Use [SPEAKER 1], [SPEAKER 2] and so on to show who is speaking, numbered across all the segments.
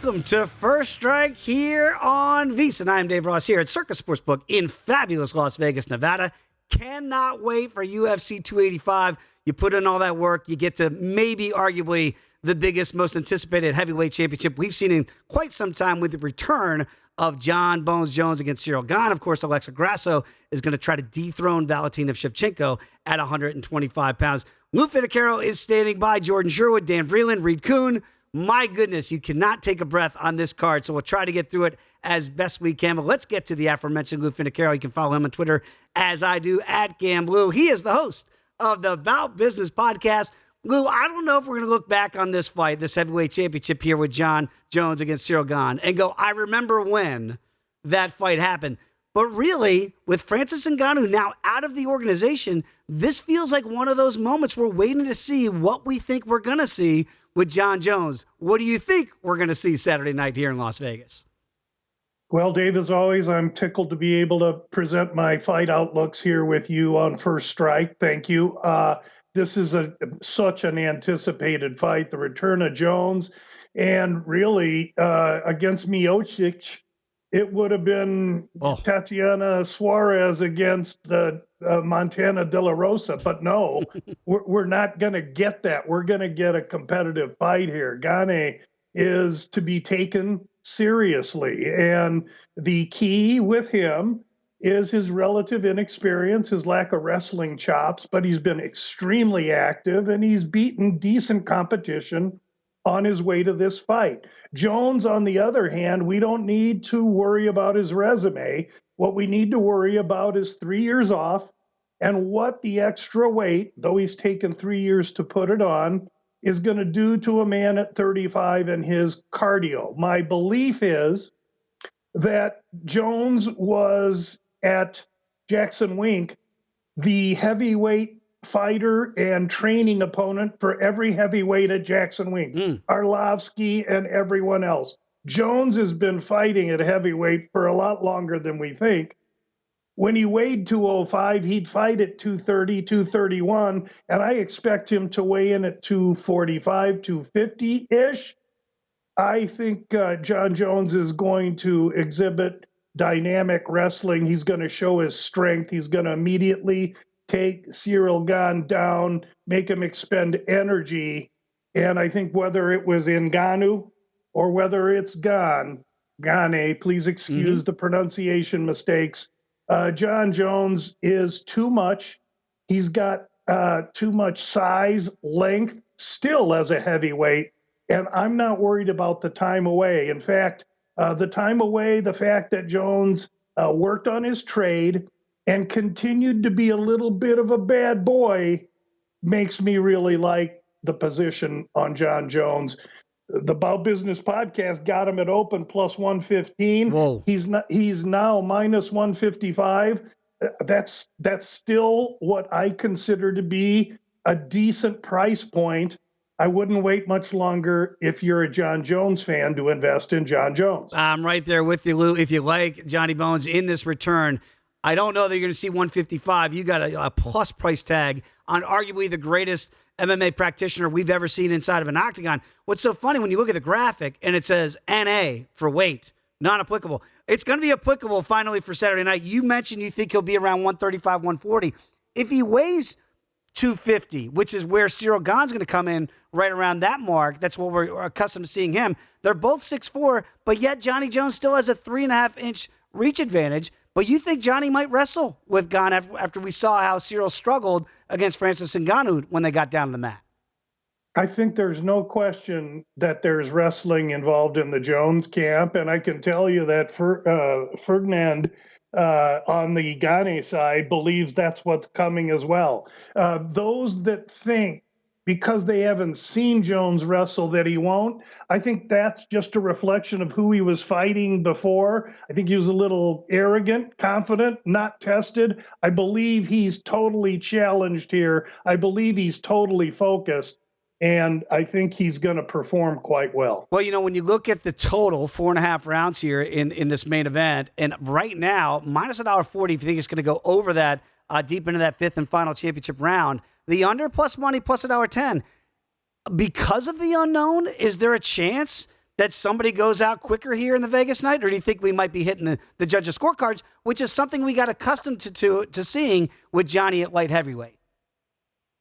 [SPEAKER 1] welcome to First Strike here on VSiN. I'm Dave Ross here at Circus Sportsbook in fabulous Las Vegas, Nevada. Cannot wait for UFC 285. You put in all that work, you get to maybe arguably the biggest, most anticipated heavyweight championship we've seen in quite some time with the return of John Bones Jones against Ciryl Gane. Of course, Alexa Grasso is going to try to dethrone Valentina Shevchenko at 125 pounds. Lou Finocchiaro is standing by. Jordan Sherwood, Dan Vreeland, Reed Kuhn. My goodness, you cannot take a breath on this card, so we'll try to get through it as best we can. But let's get to the aforementioned Lou Finocchiaro. You can follow him on Twitter, as I do, at GamBlue. He is the host of the About Business podcast. Lou, I don't know if we're going to look back on this fight, this heavyweight championship here with John Jones against Ciryl Gane, and go, I remember when that fight happened. But really, with Francis Ngannou now out of the organization, this feels like one of those moments we're waiting to see what we think we're going to see with John Jones. What do you think we're going to see Saturday night here in Las Vegas?
[SPEAKER 2] Well, Dave, as always, I'm tickled to be able to present my fight outlooks here with you on First Strike. Thank you. This is such an anticipated fight, the return of Jones. And really, against Miocic, it would have been Tatiana Suarez against Montana De La Rosa. But no, we're not going to get that. We're going to get a competitive fight here. Gane is to be taken seriously. And the key with him is his relative inexperience, his lack of wrestling chops, but he's been extremely active and he's beaten decent competition on his way to this fight. Jones, on the other hand, we don't need to worry about his resume. What we need to worry about is 3 years off and what the extra weight, though he's taken 3 years to put it on, is going to do to a man at 35 and his cardio. My belief is that Jones was at Jackson Wink the heavyweight fighter and training opponent for every heavyweight at Jackson Wink, Arlovsky and everyone else. Jones has been fighting at heavyweight for a lot longer than we think. When he weighed 205, he'd fight at 230, 231, and I expect him to weigh in at 245, 250-ish. I think John Jones is going to exhibit dynamic wrestling. He's going to show his strength. He's going to immediately take Ciryl Gane down, make him expend energy. And I think whether it was Ngannou or whether it's Gane, please excuse the pronunciation mistakes. John Jones is too much. He's got too much size, length, still as a heavyweight. And I'm not worried about the time away. In fact, the time away, the fact that Jones worked on his trade and continued to be a little bit of a bad boy makes me really like the position on John Jones. The About Business podcast got him at open plus 115.
[SPEAKER 1] Whoa.
[SPEAKER 2] He's now minus 155. That's still what I consider to be a decent price point. I wouldn't wait much longer if you're a John Jones fan to invest in John Jones.
[SPEAKER 1] I'm right there with you, Lou. If you like Johnny Bones in this return, I don't know that you're going to see 155. You got a plus price tag on arguably the greatest MMA practitioner we've ever seen inside of an octagon. What's so funny when you look at the graphic and it says NA for weight, not applicable. It's going to be applicable finally for Saturday night. You mentioned you think he'll be around 135, 140. If he weighs 250, which is where Ciryl Gane's going to come in right around that mark. That's what we're accustomed to seeing him. They're both 6'4", but yet Johnny Jones still has a 3.5-inch reach advantage. But you think Johnny might wrestle with Gane after we saw how Ciryl struggled against Francis Ngannou when they got down to the mat?
[SPEAKER 2] I think there's no question that there's wrestling involved in the Jones camp, and I can tell you that Ferdinand on the Gane side believes that's what's coming as well. Those that think because they haven't seen Jones wrestle that he won't, I think that's just a reflection of who he was fighting before. I think he was a little arrogant, confident, not tested. I believe he's totally challenged here. I believe he's totally focused. And I think he's going to perform quite well.
[SPEAKER 1] Well, you know, when you look at the total, 4.5 rounds here in this main event, and right now, minus $1.40, if you think it's going to go over that deep into that fifth and final championship round, the under plus money plus $1.10. Because of the unknown, is there a chance that somebody goes out quicker here in the Vegas night, or do you think we might be hitting the judges' scorecards, which is something we got accustomed to seeing with Johnny at light heavyweight?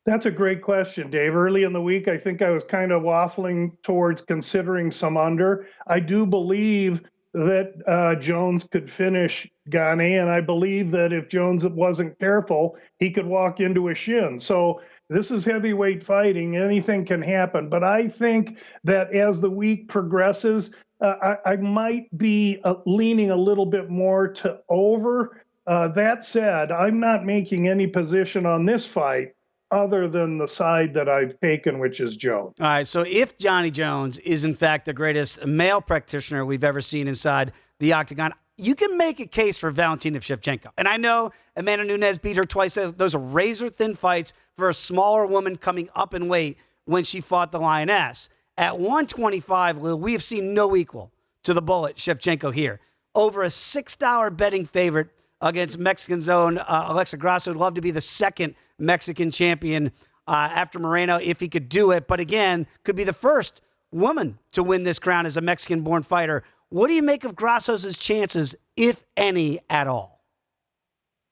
[SPEAKER 2] That's a great question, Dave. Early in the week, I think I was kind of waffling towards considering some under. I do believe that Jones could finish Gane, and I believe that if Jones wasn't careful, he could walk into a shin. So this is heavyweight fighting. Anything can happen. But I think that as the week progresses, I might be leaning a little bit more to over. That said, I'm not making any position on this fight other than the side that I've taken, which is Jones.
[SPEAKER 1] All right, so if Johnny Jones is in fact the greatest male practitioner we've ever seen inside the octagon, you can make a case for Valentina Shevchenko. And I know Amanda Nunes beat her twice. Those are razor-thin fights for a smaller woman coming up in weight when she fought the Lioness. At 125, Lou, we have seen no equal to the Bullet Shevchenko here. Over a $6 betting favorite against Mexican's own Alexa Grasso. Would love to be the second Mexican champion after Moreno if he could do it. But again, could be the first woman to win this crown as a Mexican-born fighter. What do you make of Grasso's chances, if any, at all?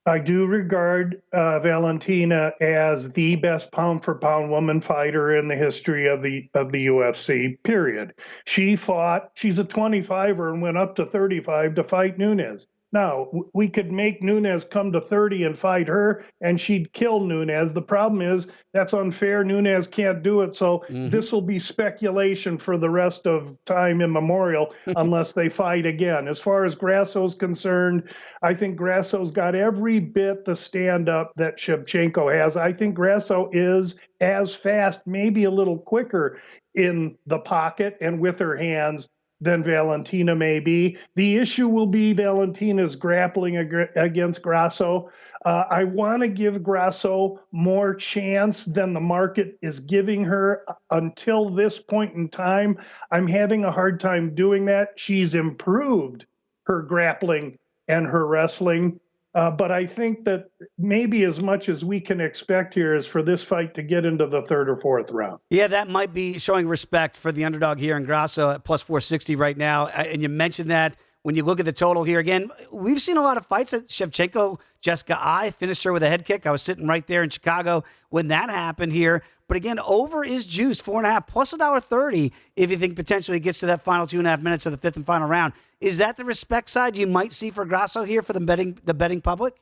[SPEAKER 2] I do regard Valentina as the best pound-for-pound woman fighter in the history of the UFC, period. She's a 25er and went up to 35 to fight Nunes. Now, we could make Nunes come to 30 and fight her, and she'd kill Nunes. The problem is that's unfair. Nunes can't do it, so this will be speculation for the rest of time immemorial unless they fight again. As far as Grasso's concerned, I think Grasso's got every bit the stand-up that Shevchenko has. I think Grasso is as fast, maybe a little quicker in the pocket and with her hands than Valentina may be. The issue will be Valentina's grappling against Grasso. I want to give Grasso more chance than the market is giving her until this point in time. I'm having a hard time doing that. She's improved her grappling and her wrestling. But I think that maybe as much as we can expect here is for this fight to get into the third or fourth round.
[SPEAKER 1] Yeah, that might be showing respect for the underdog here in Grasso at plus 460 right now. And you mentioned that when you look at the total here again, we've seen a lot of fights that Shevchenko, Jessica I finished her with a head kick. I was sitting right there in Chicago when that happened here. But again, over is juiced 4.5 plus $1.30 if you think potentially it gets to that final 2.5 minutes of the fifth and final round. Is that the respect side you might see for Grasso here for the betting public?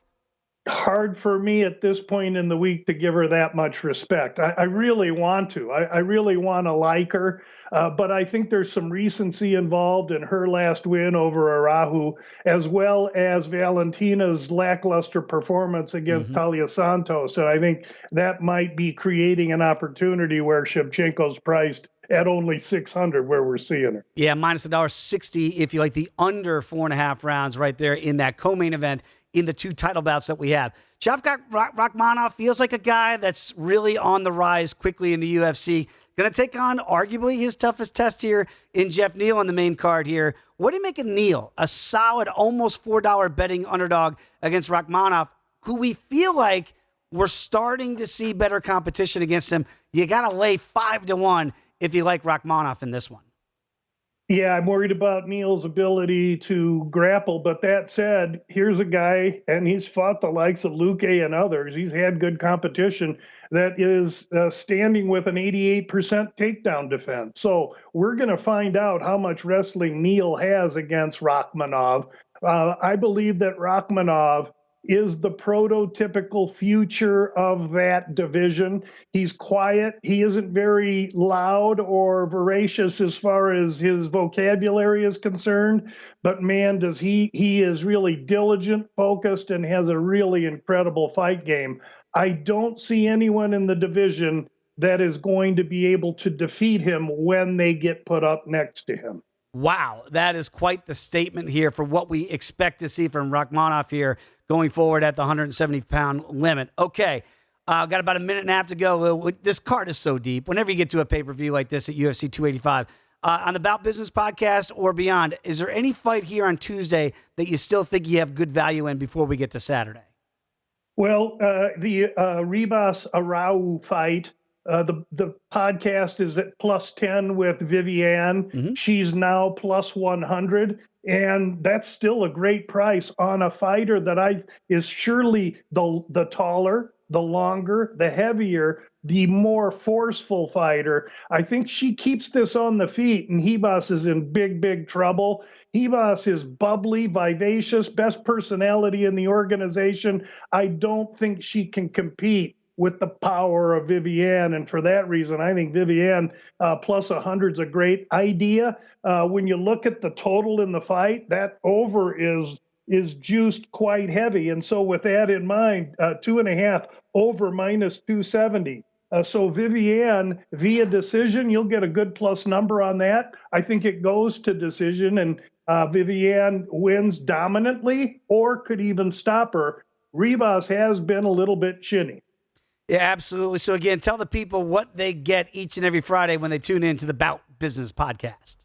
[SPEAKER 2] Hard for me at this point in the week to give her that much respect. I really want to. I really want to like her, but I think there's some recency involved in her last win over Arahu, as well as Valentina's lackluster performance against Talia Santos. And I think that might be creating an opportunity where Shevchenko's priced at only 600 where we're seeing her.
[SPEAKER 1] Yeah, minus $1.60 if you like the under 4.5 rounds right there in that co-main event in the two title bouts that we have. Shavkat Rakhmonov feels like a guy that's really on the rise quickly in the UFC. Going to take on arguably his toughest test here in Jeff Neal on the main card here. What do you make of Neal? A solid, almost $4 betting underdog against Rakhmonov, who we feel like we're starting to see better competition against him. You got to lay 5-1 if you like Rakhmonov in this one.
[SPEAKER 2] Yeah, I'm worried about Neal's ability to grapple. But that said, here's a guy, and he's fought the likes of Luke and others. He's had good competition that is standing with an 88% takedown defense. So we're going to find out how much wrestling Neal has against Rakhmonov. I believe that Rakhmonov is the prototypical future of that division. He's quiet. He isn't very loud or voracious as far as his vocabulary is concerned, but man, does he is really diligent, focused, and has a really incredible fight game. I don't see anyone in the division that is going to be able to defeat him when they get put up next to him.
[SPEAKER 1] Wow, that is quite the statement here for what we expect to see from Rakhmonov here going forward at the 170-pound limit. Okay, got about a minute and a half to go. This card is so deep. Whenever you get to a pay-per-view like this at UFC 285, on the Bout Business podcast or beyond, is there any fight here on Tuesday that you still think you have good value in before we get to Saturday?
[SPEAKER 2] Well, the Ribas Arau fight The podcast is at +10 with Viviane.
[SPEAKER 1] Mm-hmm.
[SPEAKER 2] She's now +100, and that's still a great price on a fighter that is surely the taller, the longer, the heavier, the more forceful fighter. I think she keeps this on the feet, and Ribas is in big trouble. Ribas is bubbly, vivacious, best personality in the organization. I don't think she can compete with the power of Viviane, and for that reason, I think Viviane +100 is a great idea. When you look at the total in the fight, that over is juiced quite heavy, and so with that in mind, 2.5 over -270. So Viviane via decision, you'll get a good plus number on that. I think it goes to decision, and Viviane wins dominantly or could even stop her. Ribas has been a little bit chinny.
[SPEAKER 1] Yeah, absolutely. So again, tell the people what they get each and every Friday when they tune in to the Bout Business podcast.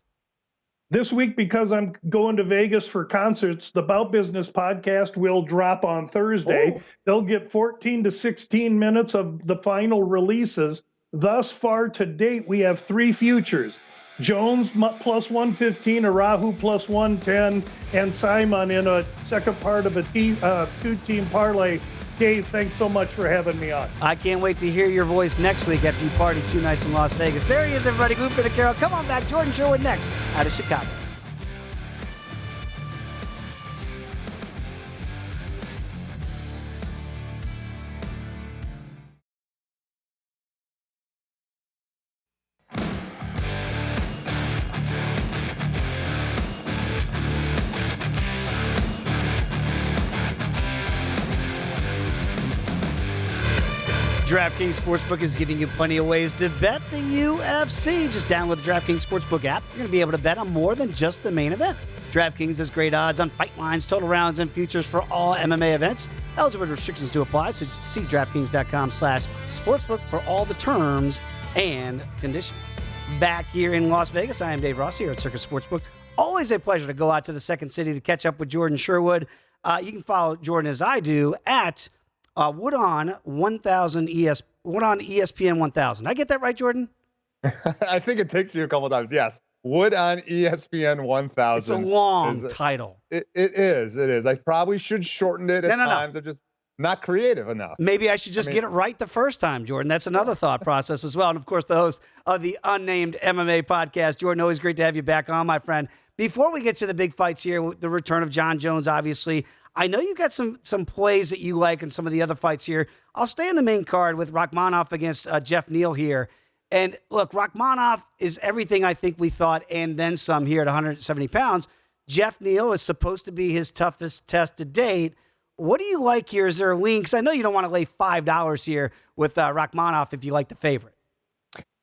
[SPEAKER 2] This week, because I'm going to Vegas for concerts, the Bout Business podcast will drop on Thursday.
[SPEAKER 1] Oh.
[SPEAKER 2] They'll get 14 to 16 minutes of the final releases. Thus far to date, we have 3 futures. Jones +115, Arahu +110, and Simon in a second part of a 2-team parlay. Dave, thanks so much for having me on.
[SPEAKER 1] I can't wait to hear your voice next week after you party 2 nights in Las Vegas. There he is, everybody. Lou Finocchiaro. Come on back. Jordan Sherwood next out of Chicago. DraftKings Sportsbook is giving you plenty of ways to bet the UFC. Just download the DraftKings Sportsbook app. You're going to be able to bet on more than just the main event. DraftKings has great odds on fight lines, total rounds, and futures for all MMA events. Eligible restrictions do apply, so see DraftKings.com/sportsbook for all the terms and conditions. Back here in Las Vegas, I am Dave Ross here at Circus Sportsbook. Always a pleasure to go out to the Second City to catch up with Jordan Sherwood. You can follow Jordan as I do at Wood on 1000 Wood on ESPN 1000. Did I get that right, Jordan?
[SPEAKER 3] I think it takes you a couple times. Yes. Wood on ESPN 1000.
[SPEAKER 1] It's a long title.
[SPEAKER 3] It is. I probably should shorten it at times. I'm just not creative enough.
[SPEAKER 1] Maybe I should just get it right the first time, Jordan. That's another thought process as well. And, of course, the host of the Unnamed MMA podcast. Jordan, always great to have you back on, my friend. Before we get to the big fights here, the return of John Jones, obviously, I know you got some plays that you like in some of the other fights here. I'll stay in the main card with Rakhmonov against Jeff Neal here. And look, Rakhmonov is everything I think we thought and then some here at 170 pounds. Jeff Neal is supposed to be his toughest test to date. What do you like here? Is there a lean? Because I know you don't want to lay $5 here with Rakhmonov if you like the favorite.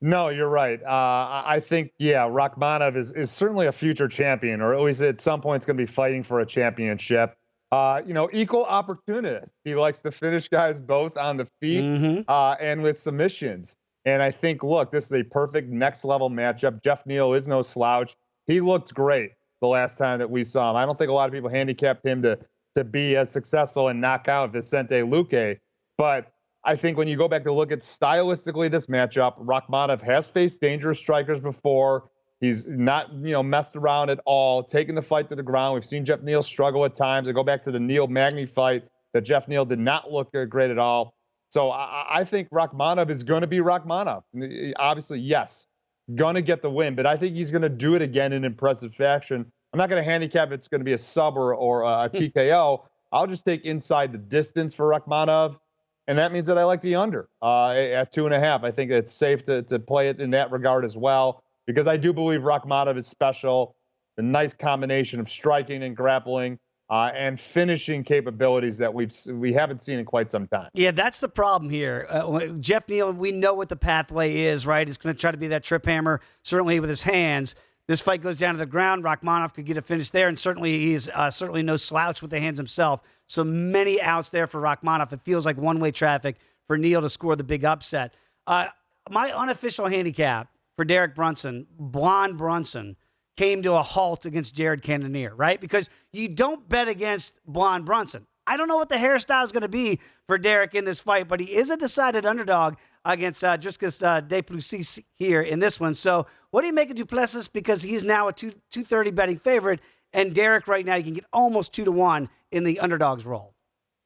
[SPEAKER 3] No, you're right. I think, Rakhmonov is certainly a future champion, or at least at some point it's going to be fighting for a championship. Equal opportunist. He likes to finish guys both on the feet and with submissions. And I think, look, this is a perfect next level matchup. Jeff Neal is no slouch. He looked great the last time that we saw him. I don't think a lot of people handicapped him to be as successful and knock out Vicente Luque. But I think when you go back to look at stylistically this matchup, Rakhmonov has faced dangerous strikers before. He's not, messed around at all, taking the fight to the ground. We've seen Jeff Neal struggle at times. I go back to the Neal Magny fight that Jeff Neal did not look great at all. So I think Rakhmonov is going to be Rakhmonov. Obviously, yes, going to get the win, but I think he's going to do it again in impressive fashion. I'm not going to handicap it's going to be a sub or a TKO. I'll just take inside the distance for Rakhmonov, and that means that I like the under at 2.5. I think it's safe to play it in that regard as well, because I do believe Rakhmonov is special. The nice combination of striking and grappling and finishing capabilities that we haven't seen in quite some time.
[SPEAKER 1] Yeah, that's the problem here. Jeff Neal, we know what the pathway is, right? He's going to try to be that trip hammer, certainly with his hands. This fight goes down to the ground. Rakhmonov could get a finish there, and certainly he's certainly no slouch with the hands himself. So many outs there for Rakhmonov. It feels like one-way traffic for Neal to score the big upset. My unofficial handicap for Derek Brunson, Blonde Brunson, came to a halt against Jared Cannonier, right? Because you don't bet against Blonde Brunson. I don't know what the hairstyle is going to be for Derek in this fight, but he is a decided underdog. against Dricus Du Plessis here in this one. So what do you make of Du Plessis? Because he's now a 230 betting favorite, and Derek right now you can get almost 2-1 in the underdogs role.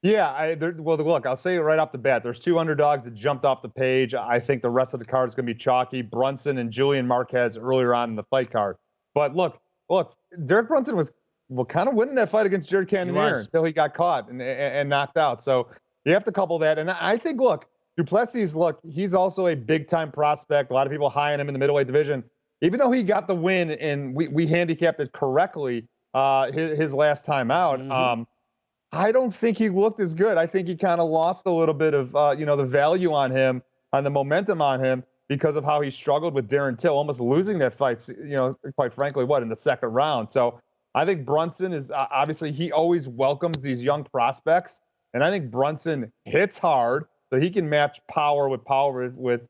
[SPEAKER 3] Yeah, well, look, I'll say it right off the bat. There's two underdogs that jumped off the page. I think the rest of the card is going to be chalky. Brunson and Julian Marquez earlier on in the fight card. But look, Derek Brunson was kind of winning that fight against Jared Cannonier until he got caught and knocked out. So you have to couple that. And I think, look, Du Plessis, he's also a big-time prospect. A lot of people high on him in the middleweight division. Even though he got the win and we handicapped it correctly his last time out, I don't think he looked as good. I think he kind of lost a little bit of, the value on him, on the momentum on him because of how he struggled with Darren Till, almost losing that fight, quite frankly, in the second round. So I think Brunson is obviously he always welcomes these young prospects. And I think Brunson hits hard, so he can match power with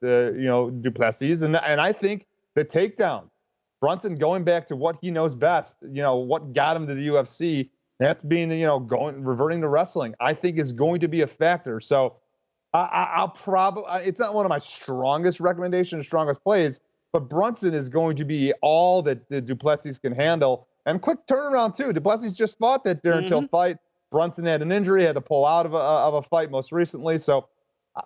[SPEAKER 3] Du Plessis. And I think the takedown, Brunson going back to what he knows best, what got him to the UFC, that's being, reverting to wrestling, I think is going to be a factor. So I'll probably, it's not one of my strongest recommendations, strongest plays, but Brunson is going to be all that Du Plessis can handle. And quick turnaround, too. Du Plessis just fought that Darren Till fight. Brunson had an injury, had to pull out of a fight most recently. So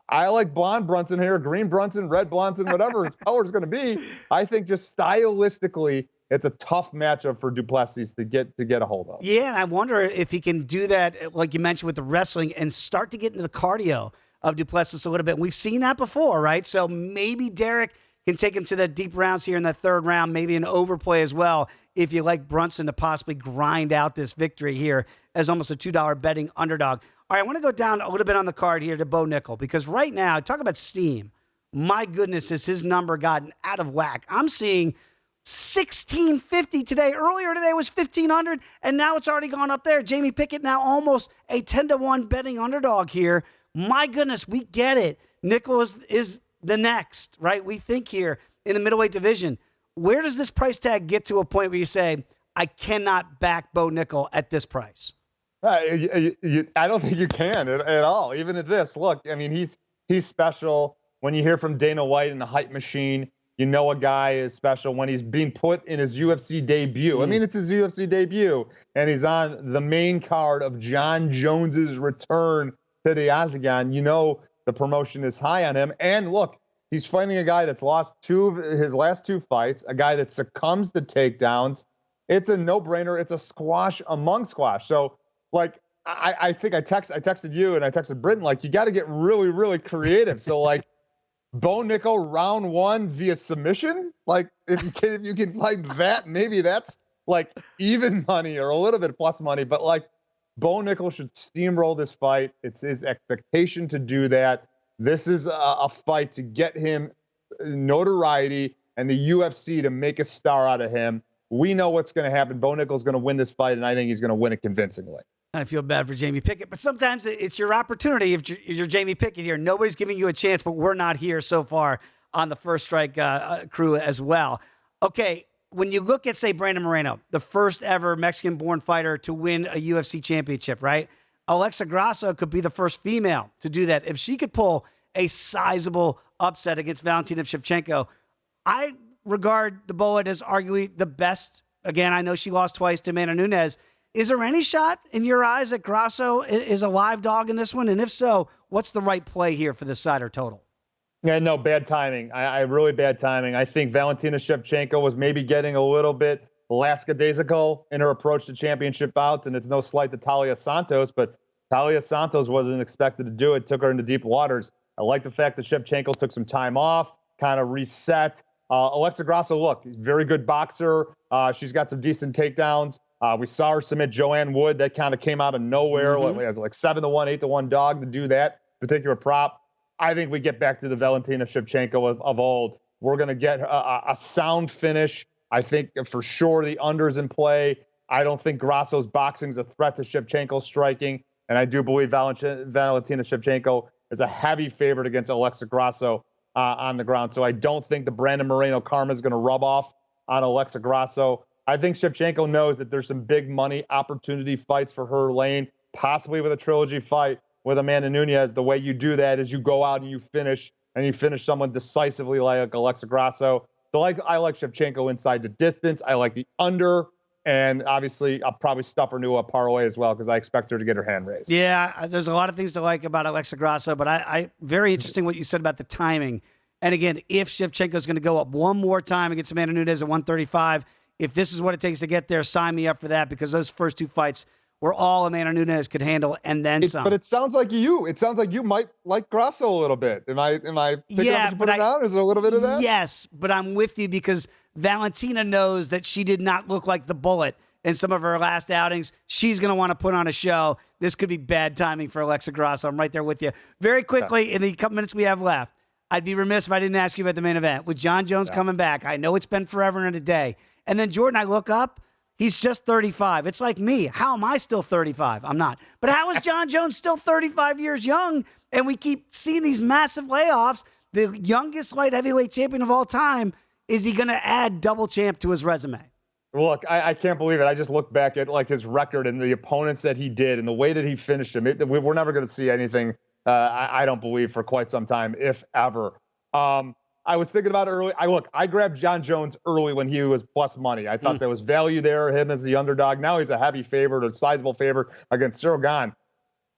[SPEAKER 3] I like blonde Brunson here, green Brunson, red Brunson, whatever his color is going to be. I think just stylistically, it's a tough matchup for Du Plessis to get a hold of.
[SPEAKER 1] Yeah, and I wonder if he can do that, like you mentioned, with the wrestling and start to get into the cardio of Du Plessis a little bit. And we've seen that before, right? So maybe Derek can take him to the deep rounds here in that third round, maybe an overplay as well, if you like Brunson to possibly grind out this victory here as almost a $2 betting underdog. All right, I want to go down a little bit on the card here to Bo Nickal, because right now, talk about steam. My goodness, has his number gotten out of whack. I'm seeing 1650 today. Earlier today was 1500, and now it's already gone up there. Jamie Pickett now almost a 10-1 betting underdog here. My goodness, we get it. Nickal is the next, right? We think here in the middleweight division. Where does this price tag get to a point where you say, I cannot back Bo Nickal at this price?
[SPEAKER 3] I don't think you can at all. Even at this, look, I mean, he's special. When you hear from Dana White and the hype machine, you know a guy is special when he's being put in his UFC debut. I mean, it's his UFC debut, and he's on the main card of John Jones's return to the octagon. You know the promotion is high on him. And look, he's fighting a guy that's lost his last two fights, a guy that succumbs to takedowns. It's a no-brainer. It's a squash among squash. So, like, I think I texted you and I texted Britton, like, you got to get really, really creative. So, like, Bo Nickal round one via submission. Like, if you can find that, maybe that's like even money or a little bit plus money. But like, Bo Nickal should steamroll this fight. It's his expectation to do that. This is a fight to get him notoriety and the UFC to make a star out of him. We know what's going to happen. Bo Nickal's going to win this fight, and I think he's going to win it convincingly.
[SPEAKER 1] I feel bad for Jamie Pickett, but sometimes it's your opportunity. If you're Jamie Pickett here, nobody's giving you a chance, but we're not here so far on the First Strike crew as well. Okay, when you look at, say, Brandon Moreno, the first ever Mexican-born fighter to win a UFC championship, right? Alexa Grasso could be the first female to do that. If she could pull a sizable upset against Valentina Shevchenko, I regard the Bullet as arguably the best. Again, I know she lost twice to Amanda Nunes. Is there any shot in your eyes that Grasso is a live dog in this one? And if so, what's the right play here for this side or total?
[SPEAKER 3] Yeah, no, bad timing. I really bad timing. I think Valentina Shevchenko was maybe getting a little bit lackadaisical in her approach to championship bouts, and it's no slight to Talia Santos, but Talia Santos wasn't expected to do it, took her into deep waters. I like the fact that Shevchenko took some time off, kind of reset. Alexa Grasso, look, very good boxer. She's got some decent takedowns. We saw her submit Joanne Wood. That kind of came out of nowhere. It was like 7-1, 8-1 dog to do that particular prop. I think we get back to the Valentina Shevchenko of old. We're going to get a sound finish. I think for sure the under's in play. I don't think Grasso's boxing is a threat to Shevchenko's striking. And I do believe Valentina Shevchenko is a heavy favorite against Alexa Grasso on the ground. So I don't think the Brandon Moreno karma is going to rub off on Alexa Grasso. I think Shevchenko knows that there's some big money opportunity fights for her lane, possibly with a trilogy fight with Amanda Nunes. The way you do that is you go out and you finish and you finish someone decisively like Alexa Grasso. So I like Shevchenko inside the distance. I like the under. And obviously, I'll probably stuff her into a parlay as well because I expect her to get her hand raised.
[SPEAKER 1] Yeah, there's a lot of things to like about Alexa Grasso, but I very interesting what you said about the timing. And again, if Shevchenko is going to go up one more time against Amanda Nunes at 135, if this is what it takes to get there, sign me up for that because those first two fights were all Amanda Nunes could handle and then some.
[SPEAKER 3] But it sounds like you might like Grasso a little bit. Am I picking up what you put it down? Is there a little bit of that?
[SPEAKER 1] Yes, but I'm with you because Valentina knows that she did not look like the bullet in some of her last outings. She's going to want to put on a show. This could be bad timing for Alexa Grasso. I'm right there with you. Very quickly, in the couple minutes we have left, I'd be remiss if I didn't ask you about the main event. With Jon Jones coming back, I know it's been forever and a day. And then Jordan, I look up, he's just 35. It's like me. How am I still 35? I'm not. But how is Jon Jones still 35 years young? And we keep seeing these massive layoffs. The youngest light heavyweight champion of all time. Is he going to add double champ to his resume?
[SPEAKER 3] Look, I can't believe it. I just looked back at like his record and the opponents that he did and the way that he finished him. We're never going to see anything, I don't believe, for quite some time, if ever. I was thinking about it early. I grabbed Jon Jones early when he was plus money. I thought there was value there, him as the underdog. Now he's a heavy favorite, a sizable favorite against Ciryl Gane.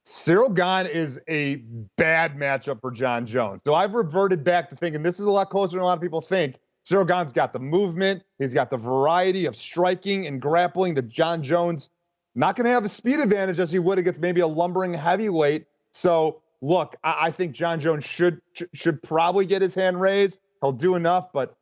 [SPEAKER 3] Ciryl Gane is a bad matchup for Jon Jones. So I've reverted back to thinking this is a lot closer than a lot of people think. Ciryl Gane's got the movement. He's got the variety of striking and grappling that Jon Jones not going to have a speed advantage as he would against maybe a lumbering heavyweight. So, look, I think Jon Jones should probably get his hand raised. He'll do enough, but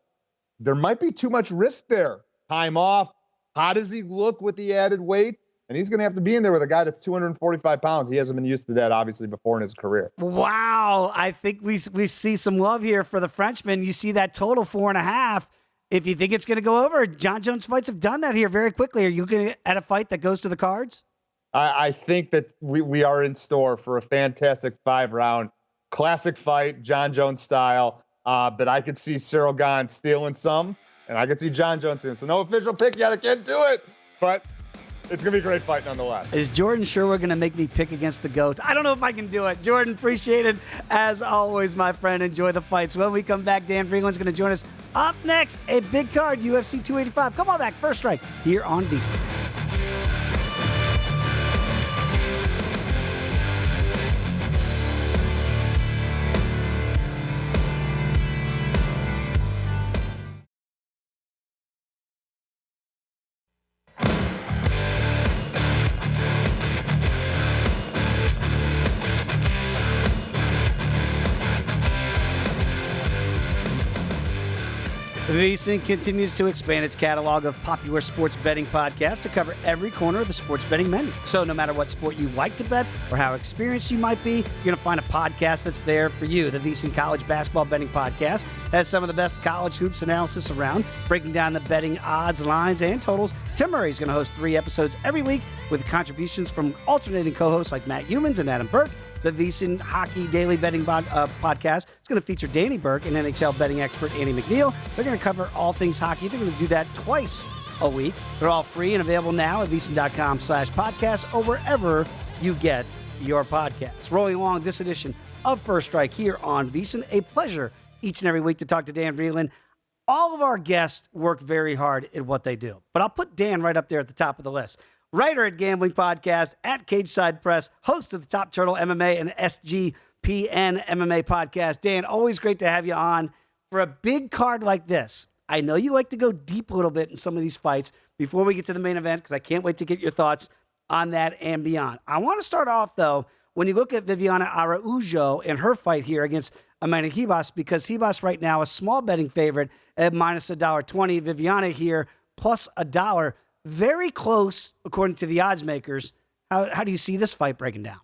[SPEAKER 3] there might be too much risk there. Time off. How does he look with the added weight? And he's going to have to be in there with a guy that's 245 pounds. He hasn't been used to that, obviously, before in his career.
[SPEAKER 1] Wow. I think we see some love here for the Frenchman. You see that total 4.5. If you think it's going to go over, Jon Jones fights have done that here very quickly. Are you going to at a fight that goes to the cards?
[SPEAKER 3] I think that we are in store for a fantastic 5-round classic fight, Jon Jones style. But I could see Ciryl Gane stealing some, and I could see Jon Jones stealing. So no official pick yet. I can't do it. But it's going to be a great fight nonetheless.
[SPEAKER 1] Is Jordan Sherwood going to make me pick against the GOAT? I don't know if I can do it. Jordan, appreciate it. As always, my friend, enjoy the fights. When we come back, Dan Vreeland's going to join us. Up next, a big card, UFC 285. Come on back, First Strike, here on VSiN. VSiN continues to expand its catalog of popular sports betting podcasts to cover every corner of the sports betting menu. So no matter what sport you like to bet or how experienced you might be, you're going to find a podcast that's there for you. The VSiN College Basketball Betting Podcast has some of the best college hoops analysis around, breaking down the betting odds, lines, and totals. Tim Murray is going to host 3 episodes every week with contributions from alternating co-hosts like Matt Humans and Adam Burke. The VSiN Hockey Daily Betting Podcast is going to feature Danny Burke and NHL betting expert Andy McNeil. They're going to cover all things hockey. They're going to do that twice a week. They're all free and available now at VSiN.com/podcast or wherever you get your podcasts. Rolling along this edition of First Strike here on VSiN. A pleasure each and every week to talk to Dan Vreeland. All of our guests work very hard at what they do, but I'll put Dan right up there at the top of the list. Writer at Gambling Podcast, at Cageside Press, host of the Top Turtle MMA and SGPN MMA podcast. Dan, always great to have you on. For a big card like this, I know you like to go deep a little bit in some of these fights before we get to the main event, because I can't wait to get your thoughts on that and beyond. I want to start off, though, when you look at Viviana Araujo and her fight here against Amanda Ribas, because Ribas right now a small betting favorite at minus $1.20. Viviana here plus $1. Very close, according to the odds makers. How do you see this fight breaking down?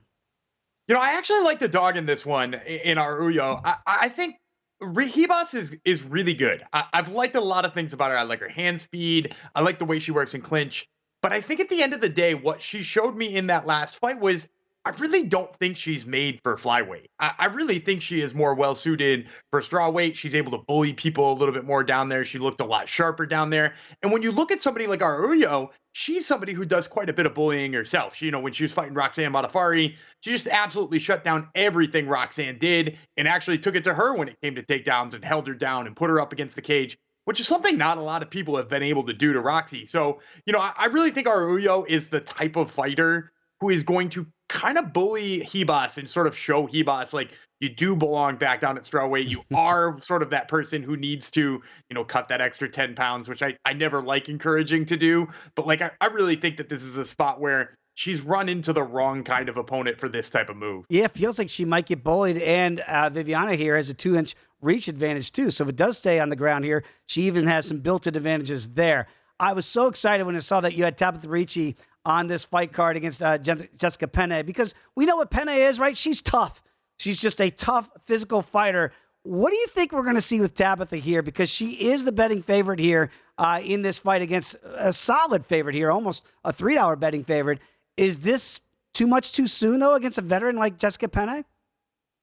[SPEAKER 4] You know, I actually like the dog in this one in Araujo. I think Ribas is really good. I've liked a lot of things about her. I like her hand speed. I like the way she works in clinch. But I think at the end of the day, what she showed me in that last fight was I really don't think she's made for flyweight. I really think she is more well-suited for strawweight. She's able to bully people a little bit more down there. She looked a lot sharper down there. And when you look at somebody like Araujo, she's somebody who does quite a bit of bullying herself. She, when she was fighting Roxanne Modafferi, she just absolutely shut down everything Roxanne did and actually took it to her when it came to takedowns and held her down and put her up against the cage, which is something not a lot of people have been able to do to Roxy. So, I really think Arroyo is the type of fighter who is going to kind of bully Ribas and sort of show Ribas, like, you do belong back down at strawweight. You are sort of that person who needs to, cut that extra 10 pounds, which I never like encouraging to do. But like, I really think that this is a spot where she's run into the wrong kind of opponent for this type of move.
[SPEAKER 1] Yeah, it feels like she might get bullied, and Viviana here has a 2-inch reach advantage too. So if it does stay on the ground here, she even has some built-in advantages there. I was so excited when I saw that you had Tabitha Ricci on this fight card against Jessica Penne, because we know what Penne is, right? She's tough. She's just a tough physical fighter. What do you think we're going to see with Tabitha here? Because she is the betting favorite here in this fight against a solid favorite here, almost a $3 betting favorite. Is this too much too soon, though, against a veteran like Jessica Penne?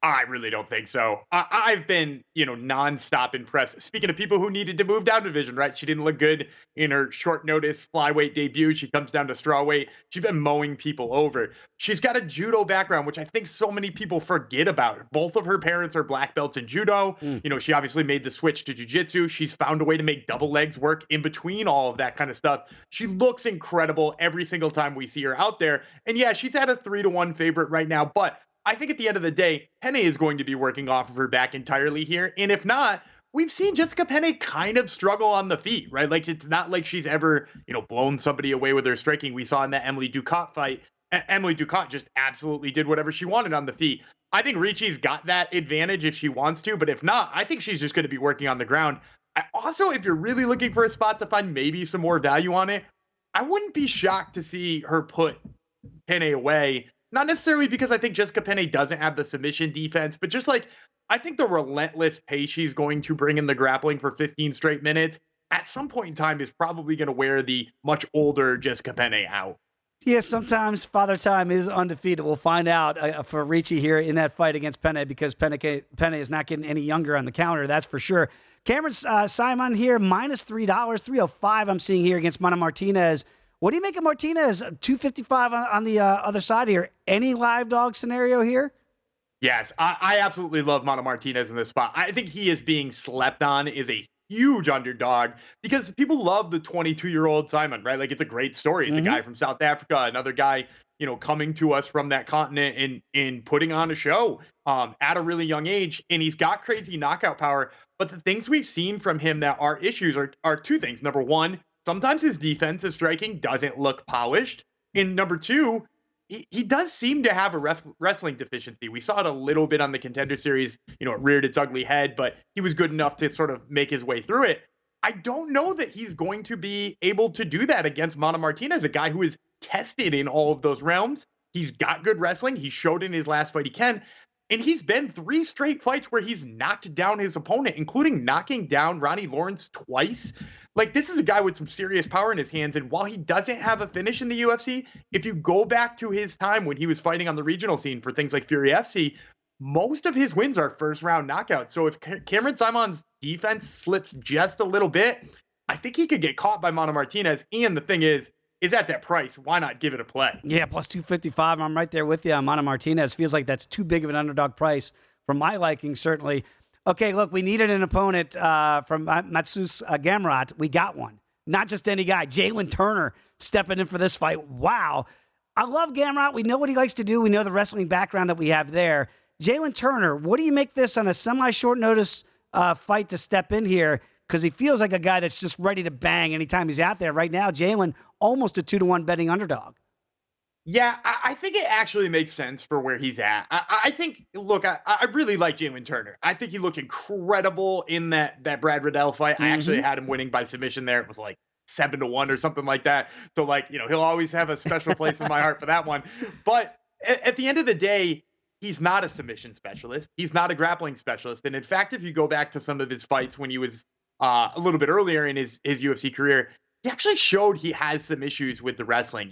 [SPEAKER 4] I really don't think so. I've been, nonstop impressed. Speaking of people who needed to move down division, right? She didn't look good in her short notice flyweight debut. She comes down to strawweight. She's been mowing people over. She's got a judo background, which I think so many people forget about. Both of her parents are black belts in judo. She obviously made the switch to jiu-jitsu. She's found a way to make double legs work in between all of that kind of stuff. She looks incredible every single time we see her out there. And yeah, she's at a 3-1 favorite right now, but I think at the end of the day, Penne is going to be working off of her back entirely here. And if not, we've seen Jessica Penne kind of struggle on the feet, right? Like, it's not like she's ever, blown somebody away with her striking. We saw in that Emily Ducotte fight, Emily Ducotte just absolutely did whatever she wanted on the feet. I think Ricci's got that advantage if she wants to, but if not, I think she's just going to be working on the ground. Also, if you're really looking for a spot to find maybe some more value on it, I wouldn't be shocked to see her put Penne away. Not necessarily because I think Jessica Penne doesn't have the submission defense, but just like, I think the relentless pace she's going to bring in the grappling for 15 straight minutes at some point in time is probably going to wear the much older Jessica Penne out.
[SPEAKER 1] Yeah, sometimes Father Time is undefeated. We'll find out for Ricci here in that fight against Penne, because Penne is not getting any younger on the counter, that's for sure. Cameron Simon here, minus $3, $305 I'm seeing here against Mana Martinez. What do you make of Martinez? 255 on the other side here. Any live dog scenario here?
[SPEAKER 4] Yes, I absolutely love Mana Martinez in this spot. I think he is being slept on, is a huge underdog, because people love the 22-year-old Simon, right? Like, it's a great story. It's a guy from South Africa, another guy, coming to us from that continent and putting on a show at a really young age. And he's got crazy knockout power. But the things we've seen from him that are issues are two things. Number one, sometimes his defensive striking doesn't look polished. And number two, he does seem to have a wrestling deficiency. We saw it a little bit on the Contender Series. It reared its ugly head, but he was good enough to sort of make his way through it. I don't know that he's going to be able to do that against Mana Martinez, a guy who is tested in all of those realms. He's got good wrestling. He showed in his last fight he can. And he's been 3 straight fights where he's knocked down his opponent, including knocking down Ronnie Lawrence twice. Like, this is a guy with some serious power in his hands. And while he doesn't have a finish in the UFC, if you go back to his time when he was fighting on the regional scene for things like Fury FC, most of his wins are first-round knockouts. So if Cameron Simon's defense slips just a little bit, I think he could get caught by Mana Martinez. And the thing is at that price, why not give it a play?
[SPEAKER 1] Yeah, plus 255. I'm right there with you on Mana Martinez. Feels like that's too big of an underdog price for my liking, certainly. Okay, look, we needed an opponent from Matsus Gamrot. We got one. Not just any guy. Jalen Turner stepping in for this fight. Wow. I love Gamrot. We know what he likes to do. We know the wrestling background that we have there. Jalen Turner, what do you make this on a semi-short notice fight to step in here? Because he feels like a guy that's just ready to bang anytime he's out there. Right now, Jalen, almost a 2-1 betting underdog.
[SPEAKER 4] Yeah, I think it actually makes sense for where he's at. I think, look, I really like Jalen Turner. I think he looked incredible in that Brad Riddell fight. I actually had him winning by submission there. It was like 7-1 or something like that. So, like, he'll always have a special place in my heart for that one. But at the end of the day, he's not a submission specialist. He's not a grappling specialist. And in fact, if you go back to some of his fights when he was a little bit earlier in his UFC career, he actually showed he has some issues with the wrestling.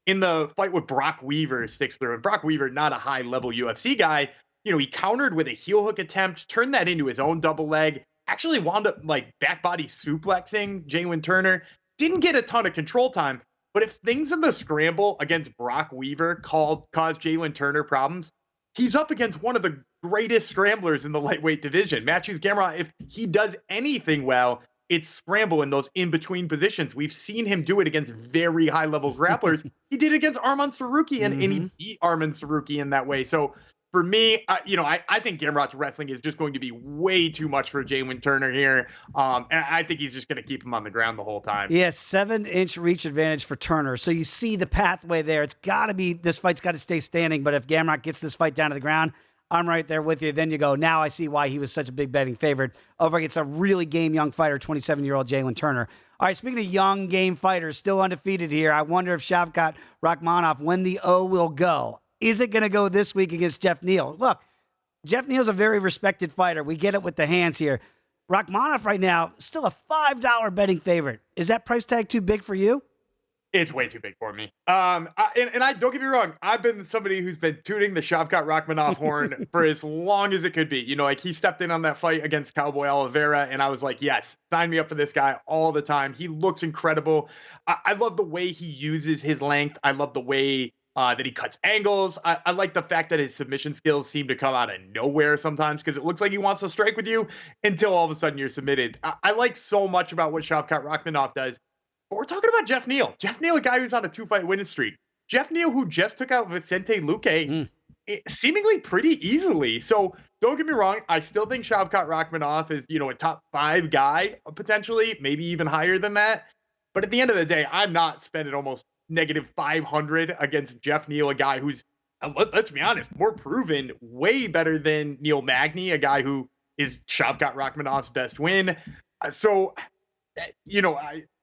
[SPEAKER 4] In the fight with Brock Weaver sticks through, and Brock Weaver, not a high-level UFC guy, he countered with a heel hook attempt, turned that into his own double leg, actually wound up like back body suplexing Jalen Turner, didn't get a ton of control time, But if things in the scramble against Brock Weaver cause Jalen Turner problems, he's up against one of the greatest scramblers in the lightweight division. Matthews Gamrot, if he does anything well, it's scramble in those in-between positions. We've seen him do it against very high-level grapplers. He did it against Arman Sarukian, and he beat Arman Sarukian in that way. So for me, I think Gamrot's wrestling is just going to be way too much for Jalen Turner here. And I think he's just going to keep him on the ground the whole time.
[SPEAKER 1] Yeah, 7-inch reach advantage for Turner. So you see the pathway there. It's got to be, this fight's got to stay standing. But if Gamrot gets this fight down to the ground, I'm right there with you. Then you go, now I see why he was such a big betting favorite over against a really game young fighter, 27-year-old Jalen Turner. All right, speaking of young game fighters, still undefeated here, I wonder if Shavkat Rakhmonov, when the O will go. Is it going to go this week against Jeff Neal? Look, Jeff Neal's a very respected fighter. We get it with the hands here. Rakhmonov right now, still a $5 betting favorite. Is that price tag too big for you?
[SPEAKER 4] It's way too big for me. And I don't get me wrong. I've been somebody who's been tooting the Shavkat Rakhmonov horn for as long as it could be. Like he stepped in on that fight against Cowboy Oliveira, and I was like, yes, sign me up for this guy all the time. He looks incredible. I love the way he uses his length. I love the way that he cuts angles. I like the fact that his submission skills seem to come out of nowhere sometimes because it looks like he wants to strike with you until all of a sudden you're submitted. I like so much about what Shavkat Rakhmonov does. But we're talking about Jeff Neal. Jeff Neal, a guy who's on a 2-fight winning streak. Jeff Neal, who just took out Vicente Luque seemingly pretty easily. So don't get me wrong. I still think Shavkat Rakhmonov is, a top 5 guy, potentially, maybe even higher than that. But at the end of the day, I'm not spending almost negative 500 against Jeff Neal, a guy who's, let's be honest, more proven, way better than Neil Magny, a guy who is Shavkat Rakhmonov's best win. So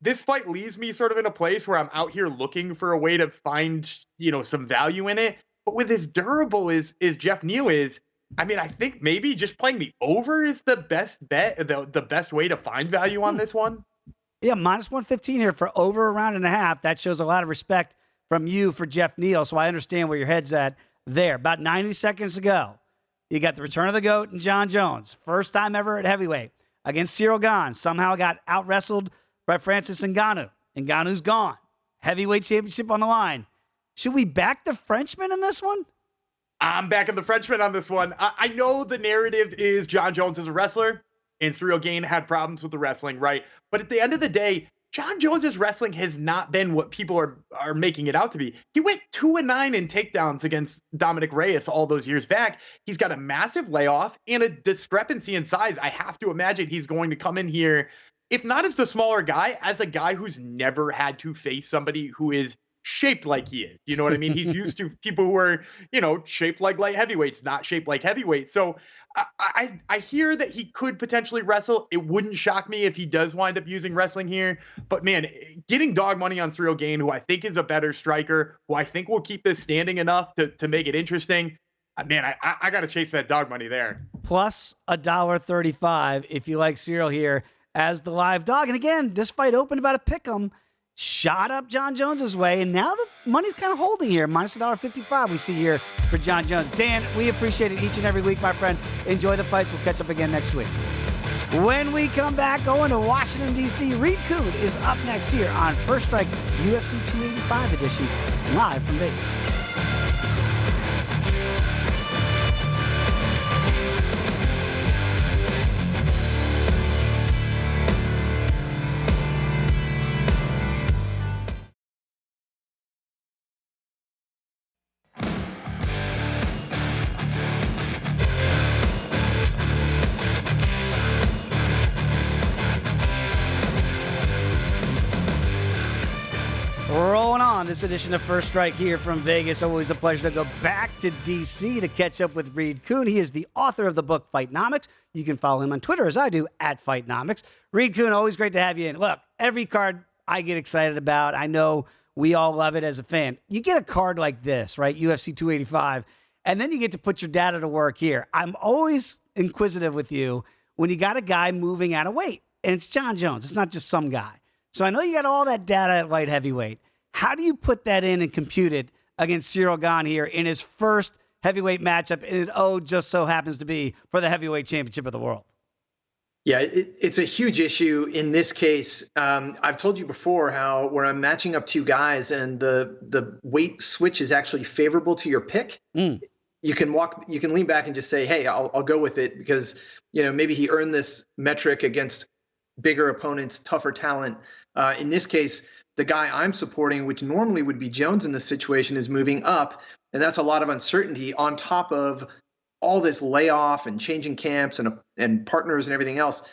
[SPEAKER 4] this fight leaves me sort of in a place where I'm out here looking for a way to find, some value in it. But with as durable as Jeff Neal is, I think maybe just playing the over is the best bet, the best way to find value on this one.
[SPEAKER 1] Yeah, minus 115 here for over a round and a half. That shows a lot of respect from you for Jeff Neal, so I understand where your head's at there. About 90 seconds ago, you got the return of the GOAT and John Jones. First time ever at heavyweight against Ciryl Gane. Somehow got out-wrestled by Francis Ngannou. Ngannou's gone. Heavyweight championship on the line. Should we back the Frenchman in this one?
[SPEAKER 4] I'm backing the Frenchman on this one. I know the narrative is John Jones is a wrestler, and Ciryl Gane had problems with the wrestling, right? But at the end of the day, John Jones's wrestling has not been what people are making it out to be. He went 2-9 in takedowns against Dominic Reyes all those years back. He's got a massive layoff and a discrepancy in size. I have to imagine he's going to come in here, if not as the smaller guy, as a guy who's never had to face somebody who is shaped like he is. You know what I mean? He's used to people who are, shaped like light heavyweights, not shaped like heavyweights. So I hear that he could potentially wrestle. It wouldn't shock me if he does wind up using wrestling here. But man, getting dog money on Ciryl Gane, who I think is a better striker, who I think will keep this standing enough to make it interesting. Man, I got to chase that dog money there.
[SPEAKER 1] Plus $1.35 if you like Ciryl here as the live dog. And again, this fight opened about a pick'em. Shot up John Jones's way, and now the money's kind of holding here. Minus $1.55 we see here for John Jones. Dan, we appreciate it each and every week, my friend. Enjoy the fights. We'll catch up again next week. When we come back, going to Washington, D.C., Reed Kuhn is up next here on First Strike UFC 285 edition, live from Vegas. Rolling on this edition of First Strike here from Vegas. Always a pleasure to go back to D.C. to catch up with Reed Kuhn. He is the author of the book Fightnomics. You can follow him on Twitter, as I do, at Fightnomics. Reed Kuhn, always great to have you in. Look, every card I get excited about. I know we all love it as a fan. You get a card like this, right, UFC 285, and then you get to put your data to work here. I'm always inquisitive with you when you got a guy moving out of weight, and it's John Jones. It's not just some guy. So I know you got all that data at light heavyweight. How do you put that in and compute it against Ciryl Gane here in his first heavyweight matchup? And it just so happens to be for the heavyweight championship of the world.
[SPEAKER 5] Yeah, it's a huge issue in this case. I've told you before how where I'm matching up two guys and the weight switch is actually favorable to your pick. You can lean back and just say, hey, I'll go with it because, maybe he earned this metric against bigger opponents, tougher talent. In this case, the guy I'm supporting, which normally would be Jones in this situation, is moving up. And that's a lot of uncertainty on top of all this layoff and changing camps and partners and everything else.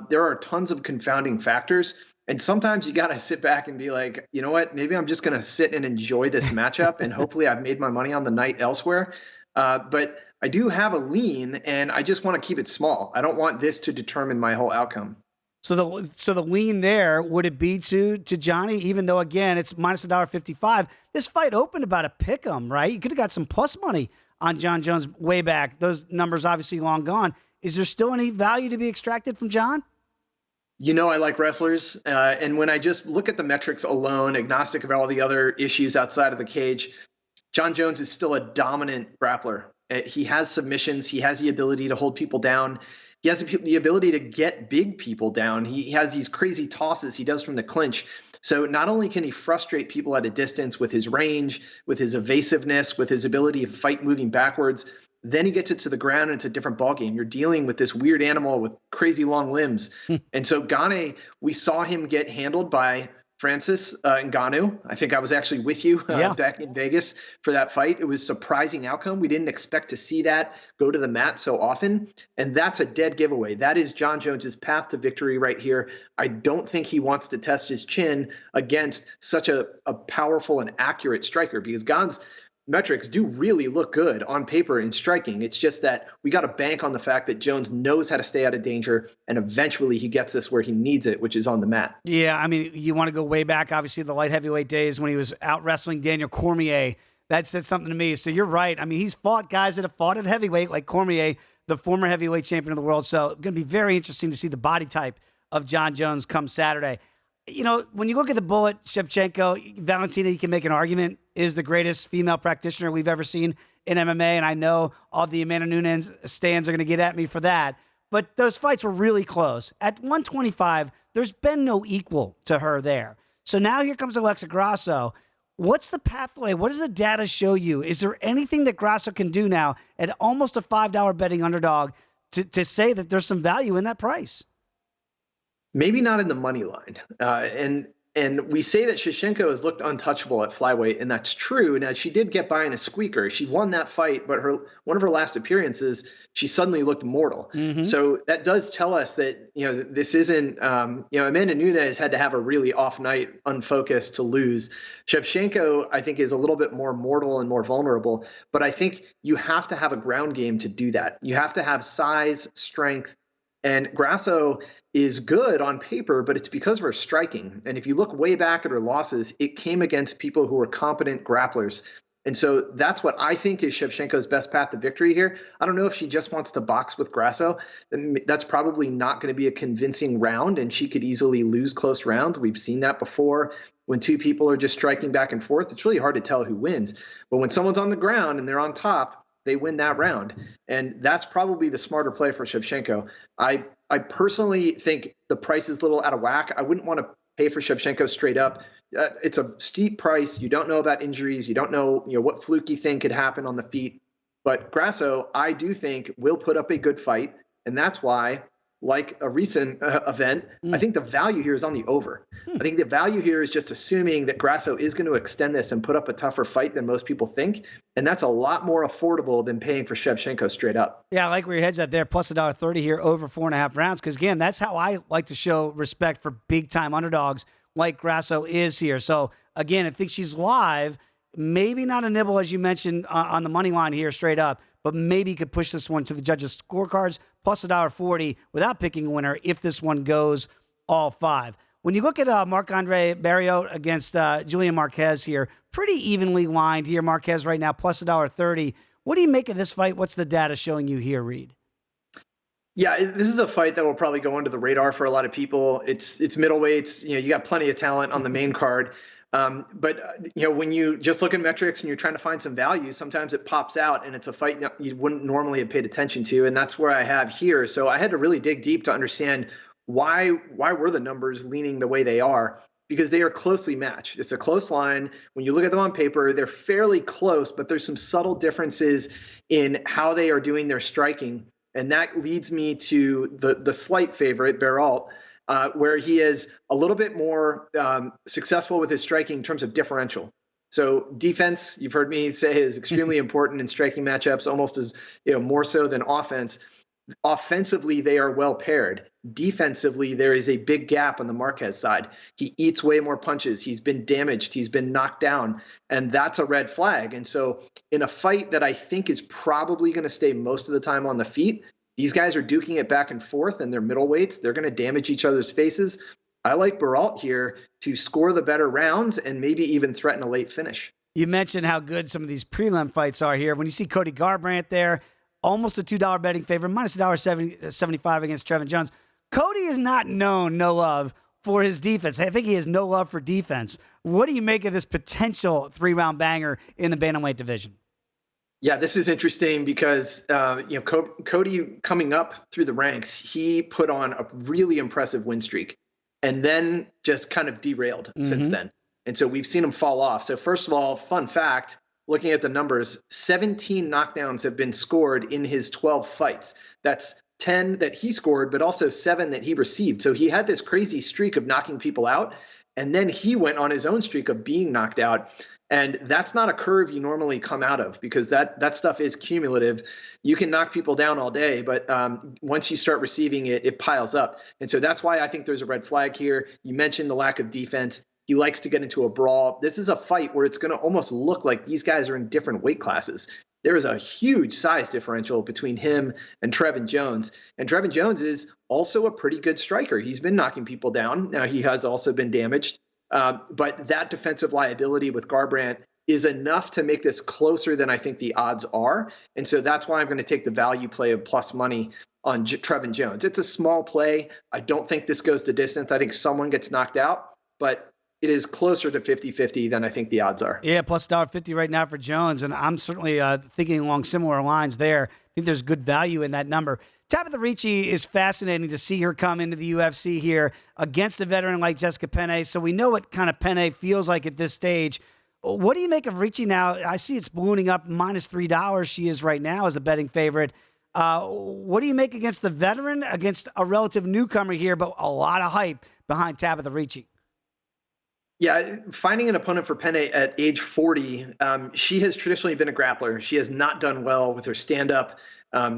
[SPEAKER 5] There are tons of confounding factors. And sometimes you got to sit back and be like, you know what, maybe I'm just going to sit and enjoy this matchup. And hopefully I've made my money on the night elsewhere. But I do have a lean and I just want to keep it small. I don't want this to determine my whole outcome.
[SPEAKER 1] So the lean there, would it be to Johnny, even though, again, it's minus $1.55? This fight opened about a pick 'em, right? You could have got some plus money on Jon Jones way back. Those numbers obviously long gone. Is there still any value to be extracted from Jon?
[SPEAKER 5] I like wrestlers. And when I just look at the metrics alone, agnostic of all the other issues outside of the cage, Jon Jones is still a dominant grappler. He has submissions. He has the ability to hold people down. He has the ability to get big people down. He has these crazy tosses he does from the clinch. So not only can he frustrate people at a distance with his range, with his evasiveness, with his ability to fight moving backwards, then he gets it to the ground and it's a different ballgame. You're dealing with this weird animal with crazy long limbs. And so Gane, we saw him get handled by Francis Ngannou. I think I was actually with you back in Vegas for that fight. It was a surprising outcome. We didn't expect to see that go to the mat so often. And that's a dead giveaway. That is Jon Jones's path to victory right here. I don't think he wants to test his chin against such a powerful and accurate striker because Gane's metrics do really look good on paper in striking. It's just that we got to bank on the fact that Jones knows how to stay out of danger, and eventually he gets this where he needs it, which is on the mat.
[SPEAKER 1] Yeah, I mean, you want to go way back, obviously, the light heavyweight days when he was out wrestling Daniel Cormier. That said something to me. So you're right. I mean, he's fought guys that have fought at heavyweight, like Cormier, the former heavyweight champion of the world. So it's going to be very interesting to see the body type of Jon Jones come Saturday. When you look at the bullet, Shevchenko, Valentina, you can make an argument, is the greatest female practitioner we've ever seen in MMA. And I know all the Amanda Nunes stands are going to get at me for that. But those fights were really close. At 125, there's been no equal to her there. So now here comes Alexa Grasso. What's the pathway? What does the data show you? Is there anything that Grasso can do now at almost a $5 betting underdog to say that there's some value in that price?
[SPEAKER 5] Maybe not in the money line. And we say that Shevchenko has looked untouchable at flyweight, and that's true. Now, she did get by in a squeaker. She won that fight, but one of her last appearances, she suddenly looked mortal. So that does tell us that, this isn't, Amanda Nunes had to have a really off night, unfocused to lose. Shevchenko, I think, is a little bit more mortal and more vulnerable, but I think you have to have a ground game to do that. You have to have size, strength, and Grasso is good on paper, but it's because of her striking. And if you look way back at her losses, it came against people who were competent grapplers. And so that's what I think is Shevchenko's best path to victory here. I don't know if she just wants to box with Grasso. That's probably not going to be a convincing round, and she could easily lose close rounds. We've seen that before. When two people are just striking back and forth, it's really hard to tell who wins. But when someone's on the ground and they're on top, they win that round. And that's probably the smarter play for Shevchenko. I personally think the price is a little out of whack. I wouldn't want to pay for Shevchenko straight up. It's a steep price. You don't know about injuries. You don't know, what fluky thing could happen on the feet. But Grasso, I do think, will put up a good fight. And that's why, like a recent event, I think the value here is on the over. I think the value here is just assuming that Grasso is going to extend this and put up a tougher fight than most people think. And that's a lot more affordable than paying for Shevchenko straight up.
[SPEAKER 1] Yeah, I like where your head's at there. Plus $1.30 here over 4.5 rounds. Because, again, that's how I like to show respect for big-time underdogs like Grasso is here. So, again, I think she's live. Maybe not a nibble, as you mentioned, on the money line here straight up. But maybe you could push this one to the judges' scorecards, plus $1.40 without picking a winner if this one goes all five. When you look at Marc-Andre Barriault against Julian Marquez here, pretty evenly lined here. Marquez right now, plus $1.30. What do you make of this fight? What's the data showing you here, Reed?
[SPEAKER 5] Yeah, this is a fight that will probably go under the radar for a lot of people. It's middleweights. You got plenty of talent on the main card. But when you just look at metrics and you're trying to find some value, sometimes it pops out and it's a fight you wouldn't normally have paid attention to. And that's where I have here. So I had to really dig deep to understand why were the numbers leaning the way they are, because they are closely matched. It's a close line. When you look at them on paper, they're fairly close, but there's some subtle differences in how they are doing their striking. And that leads me to the slight favorite, Beralt, where he is a little bit more successful with his striking in terms of differential. So defense, you've heard me say, is extremely important in striking matchups, almost as more so than offense. Offensively, they are well paired. Defensively, there is a big gap on the Marquez side. He eats way more punches. He's been damaged. He's been knocked down. And that's a red flag. And so in a fight that I think is probably going to stay most of the time on the feet, these guys are duking it back and forth, and they're middleweights. They're going to damage each other's faces. I like Beralt here to score the better rounds and maybe even threaten a late finish.
[SPEAKER 1] You mentioned how good some of these prelim fights are here. When you see Cody Garbrandt there, almost a $2 betting favorite, minus $1.75 against Trevin Jones. Cody is not known, no love, for his defense. I think he has no love for defense. What do you make of this potential 3-round banger in the bantamweight division?
[SPEAKER 5] Yeah, this is interesting because Cody coming up through the ranks, he put on a really impressive win streak and then just kind of derailed since then. And so we've seen him fall off. So first of all, fun fact, looking at the numbers, 17 knockdowns have been scored in his 12 fights. That's 10 that he scored, but also 7 that he received. So he had this crazy streak of knocking people out, and then he went on his own streak of being knocked out. And that's not a curve you normally come out of, because that stuff is cumulative. You can knock people down all day, but once you start receiving it, it piles up. And so that's why I think there's a red flag here. You mentioned the lack of defense. He likes to get into a brawl. This is a fight where it's going to almost look like these guys are in different weight classes. There is a huge size differential between him and Trevin Jones. And Trevin Jones is also a pretty good striker. He's been knocking people down. Now, he has also been damaged. But that defensive liability with Garbrandt is enough to make this closer than I think the odds are. And so that's why I'm going to take the value play of plus money on Trevin Jones. It's a small play. I don't think this goes the distance. I think someone gets knocked out, but it is closer to 50-50 than I think the odds are.
[SPEAKER 1] Yeah, plus $1.50 right now for Jones, and I'm certainly thinking along similar lines there. I think there's good value in that number. Tabitha Ricci is fascinating to see her come into the UFC here against a veteran like Jessica Penne, so we know what kind of Penne feels like at this stage. What do you make of Ricci now? I see it's ballooning up minus $3 she is right now as a betting favorite. What do you make against the veteran, against a relative newcomer here, but a lot of hype behind Tabitha Ricci?
[SPEAKER 5] Yeah, finding an opponent for Penne at age 40, she has traditionally been a grappler. She has not done well with her stand-up.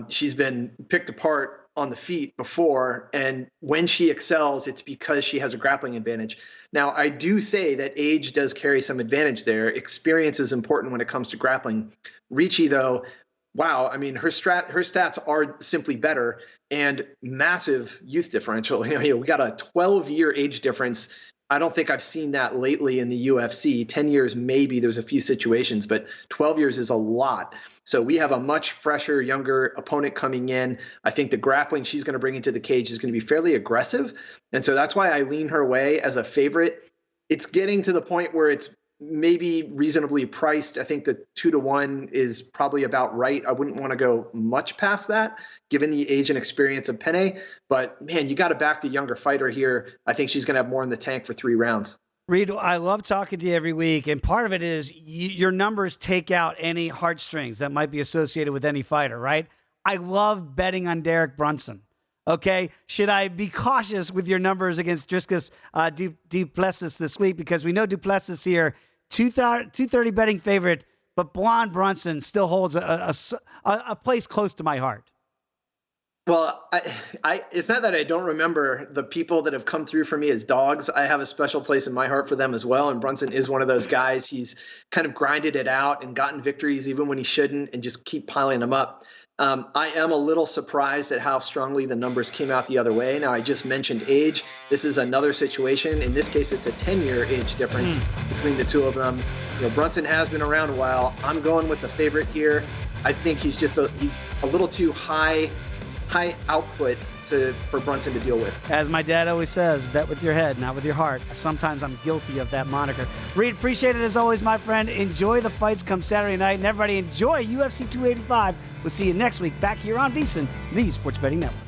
[SPEAKER 5] She's been picked apart on the feet before, and when she excels, it's because she has a grappling advantage. Now, I do say that age does carry some advantage there. Experience is important when it comes to grappling. Ricci, though, wow, I mean, her stats are simply better, and massive youth differential. We got a 12-year age difference. I don't think I've seen that lately in the UFC. 10 years, maybe there's a few situations, but 12 years is a lot. So we have a much fresher, younger opponent coming in. I think the grappling she's going to bring into the cage is going to be fairly aggressive. And so that's why I lean her way as a favorite. It's getting to the point where it's maybe reasonably priced. I think the 2-1 is probably about right. I wouldn't want to go much past that, given the age and experience of Penne. But man, you got to back the younger fighter here. I think she's going to have more in the tank for 3 rounds.
[SPEAKER 1] Reed, I love talking to you every week, and part of it is your numbers take out any heartstrings that might be associated with any fighter, right? I love betting on Derek Brunson. Okay, should I be cautious with your numbers against Dricus Duplessis this week? Because we know Duplessis here, 230 betting favorite, but Blonde Brunson still holds a place close to my heart.
[SPEAKER 5] Well, it's not that I don't remember the people that have come through for me as dogs. I have a special place in my heart for them as well. And Brunson is one of those guys. He's kind of grinded it out and gotten victories even when he shouldn't, and just keep piling them up. I am a little surprised at how strongly the numbers came out the other way. Now, I just mentioned age. This is another situation. In this case, it's a 10-year age difference between the two of them. Brunson has been around a while. I'm going with the favorite here. I think he's a little too high output for Brunson to deal with.
[SPEAKER 1] As my dad always says, bet with your head, not with your heart. Sometimes I'm guilty of that moniker. Reed, appreciate it as always, my friend. Enjoy the fights come Saturday night, and everybody enjoy UFC 285. We'll see you next week back here on VSiN, the Sports Betting Network.